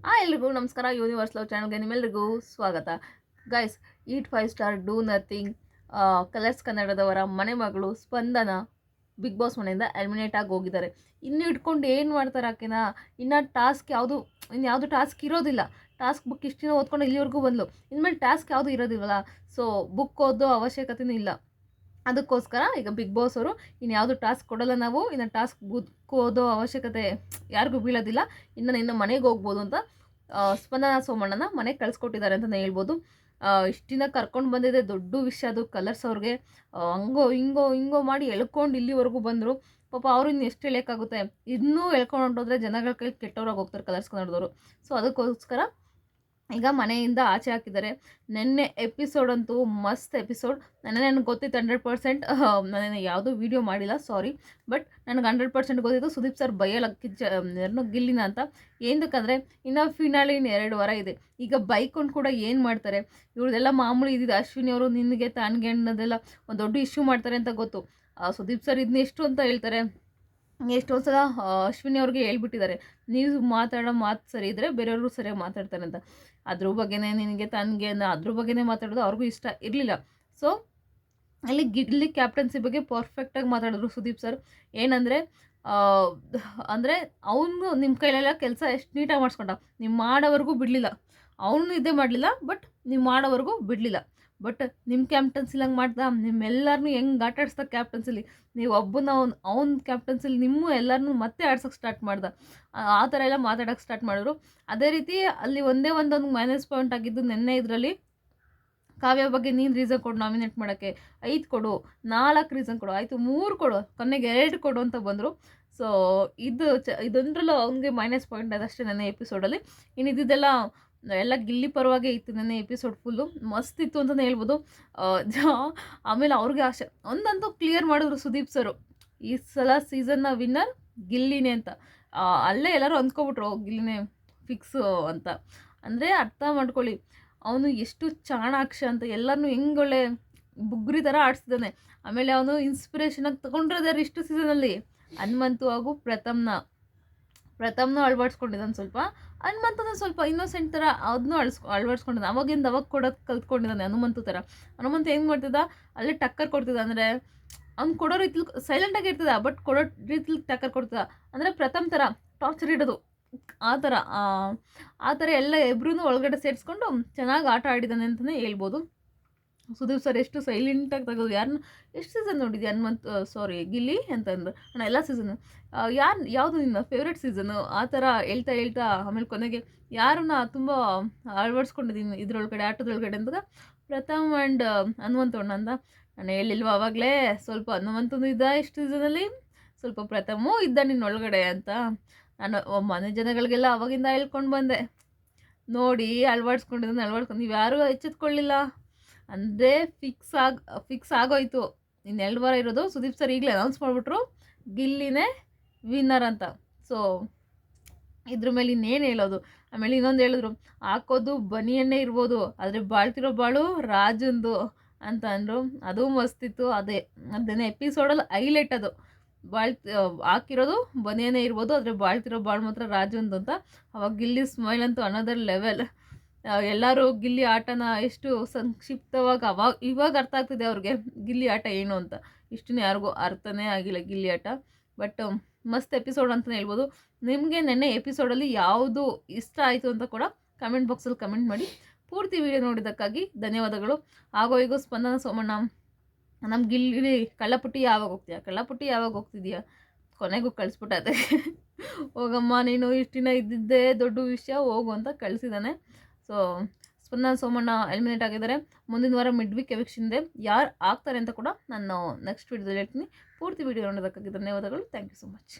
ಎಲ್ರಿಗೂ ನಮಸ್ಕಾರ. Universe love ಚಾನಲ್ಗೆ ನಿಮ್ಮೆಲ್ರಿಗೂ ಸ್ವಾಗತ. Guys, eat 5 star, do nothing, Colors ಕನ್ನಡದವರ ಮನೆ ಮಗಳು ಸ್ಪಂದನ ಬಿಗ್ ಬಾಸ್ ಮನೆಯಿಂದ ಎಲಿಮಿನೇಟ್ ಆಗಿ ಹೋಗಿದ್ದಾರೆ. ಇನ್ನು ಇಟ್ಕೊಂಡು ಏನು ಮಾಡ್ತಾರೆ ಆಕೆನ? ಇನ್ನು ಟಾಸ್ಕ್ ಇನ್ಯಾವುದು ಟಾಸ್ಕ್ ಇರೋದಿಲ್ಲ. ಟಾಸ್ಕ್ ಬುಕ್ ಇಷ್ಟು ದಿನ ಓದ್ಕೊಂಡು ಇಲ್ಲಿವರೆಗೂ ಬಂದ್ಲು. ಇನ್ಮೇಲೆ ಟಾಸ್ಕ್ ಯಾವುದು ಇರೋದಿಲ್ವಲ್ಲ. ಸೊ ಬುಕ್ ಓದೋ ಅವಶ್ಯಕತೆಯೂ ಇಲ್ಲ. ಅದಕ್ಕೋಸ್ಕರ ಈಗ ಬಿಗ್ ಬಾಸ್ ಅವರು ಇನ್ಯಾವುದು ಟಾಸ್ಕ್ ಕೊಡೋಲ್ಲ. ನಾವು ಇನ್ನು ಟಾಸ್ಕ್ ಬುಕ್ ಓದೋ ಅವಶ್ಯಕತೆ ಯಾರಿಗೂ ಬೀಳೋದಿಲ್ಲ. ಇನ್ನು ಮನೆಗೆ ಹೋಗ್ಬೋದು ಅಂತ ಸ್ಪಂದನ ಸೋಮಣ್ಣನ ಮನೆಗೆ ಕಳಿಸ್ಕೊಟ್ಟಿದ್ದಾರೆ ಅಂತಲೇ ಹೇಳ್ಬೋದು. ಇಷ್ಟು ದಿನ ಕರ್ಕೊಂಡು ಬಂದಿದೆ ದೊಡ್ಡ ವಿಷಯ ಅದು. ಕಲರ್ಸ್ ಅವ್ರಿಗೆ ಹಂಗೋ ಹಿಂಗೋ ಮಾಡಿ ಎಳ್ಕೊಂಡು ಇಲ್ಲಿವರೆಗೂ ಬಂದರು. ಪಾಪ ಅವರು ಇನ್ನು ಎಷ್ಟು ಎಳೆಯೋಕ್ಕಾಗುತ್ತೆ? ಇನ್ನೂ ಎಳ್ಕೊಂಡು ಹೊಂಟೋದ್ರೆ ಜನಗಳ ಕೈ ಕೆಟ್ಟವ್ರಾಗಿ ಹೋಗ್ತಾರೆ ಕಲರ್ಸ್ ಕನ್ನಡದವರು. ಸೊ ಅದಕ್ಕೋಸ್ಕರ ಈಗ ಮನೆಯಿಂದ ಆಚೆ ಹಾಕಿದ್ದಾರೆ. ನೆನ್ನೆ ಎಪಿಸೋಡ್ ಅಂತೂ ಮಸ್ತ್ ಎಪಿಸೋಡ್. ನನಗೆ ಗೊತ್ತಿತ್ತು 100%. ನಾನು ಯಾವುದೂ ವೀಡಿಯೋ ಮಾಡಿಲ್ಲ, ಸಾರಿ. ಬಟ್ ನನಗೆ 100% ಗೊತ್ತಿತ್ತು ಸುದೀಪ್ ಸರ್ ಬೈಯಲ್ಲ ಗಿಲ್ಲಿನ ಅಂತ. ಏನಕ್ಕಂದರೆ ಇನ್ನು ಫಿನಾಲಿ 2 ವಾರ ಇದೆ. ಈಗ ಬೈಕೊಂಡು ಕೂಡ ಏನು ಮಾಡ್ತಾರೆ? ಇವ್ರದೆಲ್ಲ ಮಾಮೂಲಿ ಇದ್ದಿದ್ದು. ಅಶ್ವಿನಿ ಅವರು ನಿನಗೆ ತಾನ್ಗೆ ಅನ್ನೋದೆಲ್ಲ ಒಂದು ದೊಡ್ಡ ಇಶ್ಯೂ ಮಾಡ್ತಾರೆ ಅಂತ ಗೊತ್ತು. ಸುದೀಪ್ ಸರ್ ಇದನ್ನ ಎಷ್ಟು ಅಂತ ಹೇಳ್ತಾರೆ. ಎಷ್ಟೊಂದು ಸಲ ಅಶ್ವಿನಿ ಅವ್ರಿಗೆ ಹೇಳ್ಬಿಟ್ಟಿದ್ದಾರೆ, ನೀವು ಮಾತಾಡೋ ಮಾತು ಸರಿ ಇದ್ದರೆ ಬೇರೆಯವರು ಸರಿಯಾಗಿ ಮಾತಾಡ್ತಾರೆ ಅಂತ. ಅದ್ರ ಬಗ್ಗೆನೇ ನಿನಗೆ ತನಗೆ ಅದ್ರ ಬಗ್ಗೆನೇ ಮಾತಾಡೋದು ಅವ್ರಿಗೂ ಇಷ್ಟ ಇರಲಿಲ್ಲ. ಸೊ ಅಲ್ಲಿ ಗಿಲ್ಲಿ ಕ್ಯಾಪ್ಟನ್ಸಿ ಬಗ್ಗೆ ಪರ್ಫೆಕ್ಟಾಗಿ ಮಾತಾಡಿದ್ರು ಸುದೀಪ್ ಸರ್. ಏನಂದರೆ ಅಂದರೆ ಅವನು ನಿಮ್ಮ ಕೈಲೆಲ್ಲ ಕೆಲಸ ಎಷ್ಟು ನೀಟಾಗಿ ಮಾಡಿಸ್ಕೊಂಡ, ನೀವು ಮಾಡೋವರೆಗೂ ಬಿಡಲಿಲ್ಲ. ಅವನು ಇದೇ ಮಾಡಲಿಲ್ಲ, ಬಟ್ ನೀವು ಮಾಡೋವರೆಗೂ ಬಿಡಲಿಲ್ಲ. ಬಟ್ ನಿಮ್ಮ ಕ್ಯಾಪ್ಟನ್ಸಿಲಿ ಹಂಗೆ ಮಾಡ್ದ, ನಿಮ್ಮೆಲ್ಲರನ್ನೂ ಹೆಂಗೆ ಆಟ ಆಡಿಸ್ದ ಕ್ಯಾಪ್ಟನ್ಸಿಲಿ. ನೀವು ಒಬ್ಬನ ಅವ್ನ ಕ್ಯಾಪ್ಟನ್ಸಿಲಿ ಎಲ್ಲರನ್ನೂ ಮತ್ತೆ ಆಡ್ಸೋಕ್ಕೆ ಸ್ಟಾರ್ಟ್ ಮಾಡ್ದ. ಆ ಥರ ಎಲ್ಲ ಮಾತಾಡೋಕ್ಕೆ ಸ್ಟಾರ್ಟ್ ಮಾಡಿದ್ರು. ಅದೇ ರೀತಿ ಅಲ್ಲಿ ಒಂದೊಂದು ಮೈನಸ್ ಪಾಯಿಂಟ್ ಆಗಿದ್ದು ನೆನ್ನೆ ಇದರಲ್ಲಿ. ಕಾವ್ಯ ಬಗ್ಗೆ ನೀನು ರೀಸನ್ ಕೊಡು ನಾಮಿನೇಟ್ ಮಾಡೋಕ್ಕೆ, 5 ಕೊಡು, 4 ರೀಸನ್ ಕೊಡು, ಆಯಿತು 3 ಕೊಡು, ಕೊನೆಗೆ 2 ಕೊಡು ಅಂತ ಬಂದರು. ಸೊ ಇದೊಂದರಲ್ಲೂ ಅವನಿಗೆ ಮೈನಸ್ ಪಾಯಿಂಟ್ ಅದಷ್ಟೇ ನನ್ನ ಎಪಿಸೋಡಲ್ಲಿ. ಇನ್ನು ಇದ್ದಿದ್ದೆಲ್ಲ ಎಲ್ಲ ಗಿಲ್ಲಿ ಪರವಾಗೇ ಇತ್ತು ನನ್ನ ಎಪಿಸೋಡ್. ಫುಲ್ಲು ಮಸ್ತ್ ಇತ್ತು ಅಂತಲೇ ಹೇಳ್ಬೋದು. ಆಮೇಲೆ ಅವ್ರಿಗೆ ಆಸೆ ಒಂದಂತೂ ಕ್ಲಿಯರ್ ಮಾಡಿದ್ರು ಸುದೀಪ್ ಸರು, ಈ ಸಲ ಸೀಸನ್ನ ವಿನ್ನರ್ ಗಿಲ್ಲಿನೇ ಅಂತ. ಅಲ್ಲೇ ಎಲ್ಲರೂ ಅಂದ್ಕೊಬಿಟ್ರು ಗಿಲ್ಲಿನೇ ಫಿಕ್ಸು ಅಂತ. ಅಂದರೆ ಅರ್ಥ ಮಾಡ್ಕೊಳ್ಳಿ, ಅವನು ಎಷ್ಟು ಚಾಣಾಕ್ಷ ಅಂತ. ಎಲ್ಲರನ್ನೂ ಹೆಂಗೊಳ್ಳೆ ಬುಗ್ರಿ ಥರ ಆಡಿಸ್ತಾನೆ. ಆಮೇಲೆ ಅವನು ಇನ್ಸ್ಪಿರೇಷನಾಗಿ ತೊಗೊಂಡಿರೋದಾರೆ ಇಷ್ಟು ಸೀಸನಲ್ಲಿ ಹನುಮಂತು ಹಾಗೂ ಪ್ರಥಮ್ನೂ ಅಳವಡಿಸ್ಕೊಂಡಿದ್ದಾನೆ ಸ್ವಲ್ಪ. ಹನುಮಂತನ ಸ್ವಲ್ಪ ಇನ್ನೋಸೆಂಟ್ ಥರ ಅದನ್ನೂ ಅಳವಡಿಸ್ಕೊಂಡಿದ್ದಾನೆ. ಅವಾಗ ಕೊಡೋದು ಕಲ್ತ್ಕೊಂಡಿದ್ದಾನೆ ಹನುಮಂತು ಥರ. ಹನುಮಂತ ಹೆಂಗೆ ಮಾಡ್ತಿದ್ದ, ಅಲ್ಲೇ ಟಕ್ಕರ್ ಕೊಡ್ತಿದ್ದ. ಅಂದರೆ ಅವ್ನು ಕೊಡೋ ರೀತಿಲಿ ಸೈಲೆಂಟಾಗಿ ಇರ್ತದ, ಬಟ್ ಕೊಡೋ ರೀತಿಲಿ ಟಕ್ಕರ್ ಕೊಡ್ತಿದ್ದ. ಅಂದರೆ ಪ್ರಥಮ್ ಥರ ಟಾರ್ಚರ್ ಇಡೋದು, ಆ ಥರ ಎಲ್ಲ ಇಬ್ಬರೂ ಒಳಗಡೆ ಸೇರಿಸ್ಕೊಂಡು ಚೆನ್ನಾಗಿ ಆಟ ಆಡಿದ್ದಾನೆ ಅಂತಲೇ ಹೇಳ್ಬೋದು. ಸುದೀಪ್ ಸರ್ ಎಷ್ಟು ಸೈಲೆಂಟಾಗಿ ತೆಗೆದು. ಎಷ್ಟು ಸೀಸನ್ ನೋಡಿದ್ಯಾ ಗಿಲ್ಲಿ ಅಂತಂದು. ನಾನು ಎಲ್ಲ ಸೀಸನ್ನು ಯಾವುದು ನಿನ್ನ ಫೇವ್ರೆಟ್ ಸೀಸನ್ನು ಆ ಥರ ಹೇಳ್ತಾ ಆಮೇಲೆ ಕೊನೆಗೆ ಯಾರನ್ನ ತುಂಬ ಅಳವಡಿಸ್ಕೊಂಡಿದ್ದೀನಿ ಇದರೊಳಗಡೆ ಆಟದೊಳಗಡೆ ಅಂತ ಪ್ರಥಮ್ ಆ್ಯಂಡ್ ಹನುಮಂತಣ್ಣ ಅಂತ. ನಾನು ಹೇಳಿಲ್ವ ಆವಾಗಲೇ, ಸ್ವಲ್ಪ ಹನುಮಂತನೂ ಇದ್ದ ಇಷ್ಟು ಸೀಸನಲ್ಲಿ, ಸ್ವಲ್ಪ ಪ್ರಥಮೂ ಇದ್ದ ನಿನ್ನೊಳಗಡೆ ಅಂತ. ನಾನು ಮನೆ ಜನಗಳಿಗೆಲ್ಲ ಅವಾಗಿಂದ ಹೇಳ್ಕೊಂಡು ಬಂದೆ, ನೋಡಿ ಅಳವಡಿಸ್ಕೊಂಡು ನೀವು ಯಾರೂ ಎಚ್ಚೆತ್ಕೊಳ್ಳಿಲ್ಲ. ಅಂದರೆ ಫಿಕ್ಸ್ ಆಗೋಯ್ತು. ಇನ್ನು 2 ವಾರ ಇರೋದು. ಸುದೀಪ್ ಸರ್ ಈಗಲೇ ಅನೌನ್ಸ್ ಮಾಡಿಬಿಟ್ರು ಗಿಲ್ಲಿನೇ ವಿನ್ನರ್ ಅಂತ. ಸೊ ಇದ್ರ ಮೇಲೆ ಇನ್ನೇನು ಹೇಳೋದು. ಆಮೇಲೆ ಇನ್ನೊಂದು ಹೇಳಿದ್ರು, ಹಾಕೋದು ಬನಿಯನ್ನೇ ಇರ್ಬೋದು, ಆದರೆ ಬಾಳ್ತಿರೋ ಬಾಳು ರಾಜಂದು ಅಂತ ಅಂದರು. ಅದು ಮಸ್ತಿತ್ತು. ಅದೇನೇ ಎಪಿಸೋಡಲ್ಲಿ ಹೈಲೈಟ್ ಅದು. ಹಾಕಿರೋದು ಬನಿಯನ್ನೇ ಇರ್ಬೋದು, ಆದರೆ ಬಾಳ್ತಿರೋ ಬಾಳು ಮಾತ್ರ ರಾಜಂದು ಅಂತ. ಅವಾಗ ಗಿಲ್ಲಿ ಸ್ಮೈಲ್ ಅಂತೂ ಅನದರ್ ಲೆವೆಲ್. ಎಲ್ಲರೂ ಗಿಲ್ಲಿ ಆಟನ ಎಷ್ಟು ಸಂಕ್ಷಿಪ್ತವಾಗಿ ಇವಾಗ ಅರ್ಥ ಆಗ್ತಿದೆ ಅವ್ರಿಗೆ ಗಿಲ್ಲಿ ಆಟ ಏನು ಅಂತ. ಇಷ್ಟೂ ಯಾರಿಗೂ ಅರ್ಥನೇ ಆಗಿಲ್ಲ ಗಿಲ್ಲಿ ಆಟ. ಬಟ್ ಮಸ್ತ್ ಎಪಿಸೋಡ್ ಅಂತಲೇ ಹೇಳ್ಬೋದು. ನಿಮಗೆ ನೆನ್ನೆ ಎಪಿಸೋಡಲ್ಲಿ ಯಾವುದು ಇಷ್ಟ ಆಯಿತು ಅಂತ ಕೂಡ ಕಮೆಂಟ್ ಬಾಕ್ಸಲ್ಲಿ ಕಮೆಂಟ್ ಮಾಡಿ. ಪೂರ್ತಿ ವಿಡಿಯೋ ನೋಡಿದ್ದಕ್ಕಾಗಿ ಧನ್ಯವಾದಗಳು. ಆಗೋ ಸ್ಪಂದನ ಸೋಮಣ್ಣ, ನಮ್ಮ ಗಿಲ್ಲಿ ಕಳ್ಳಪುಟ್ಟಿ ಯಾವಾಗ ಹೋಗ್ತಿದ್ಯಾ? ಕೊನೆಗೂ ಕಳಿಸ್ಬಿಟ್ಟದೆ. ಹೋಗಮ್ಮ ನೀನು ಇಷ್ಟು ದಿನ ಇದ್ದಿದ್ದೇ ದೊಡ್ಡ ವಿಷಯ, ಹೋಗು ಅಂತ ಕಳಿಸಿದ್ದಾನೆ. ಸೊ ಸ್ಪಂದನ ಸೋಮಣ್ಣ ಎಲಿಮಿನೇಟ್ ಆಗಿದ್ದಾರೆ. ಮುಂದಿನ ವಾರ ಮಿಡ್ ವೀಕ್ ಎವಿಕ್ಷನ್ ಇದೆ. ಯಾರು ಆಗ್ತಾರೆ ಅಂತ ಕೂಡ ನಾನು ನೆಕ್ಸ್ಟ್ ವೀಡಿಯೋದಲ್ಲಿ ಹೇಳ್ತೀನಿ. ಪೂರ್ತಿ ವಿಡಿಯೋ ನೋಡೋದಕ್ಕಾಗಿ ಧನ್ಯವಾದಗಳು. Thank you so much.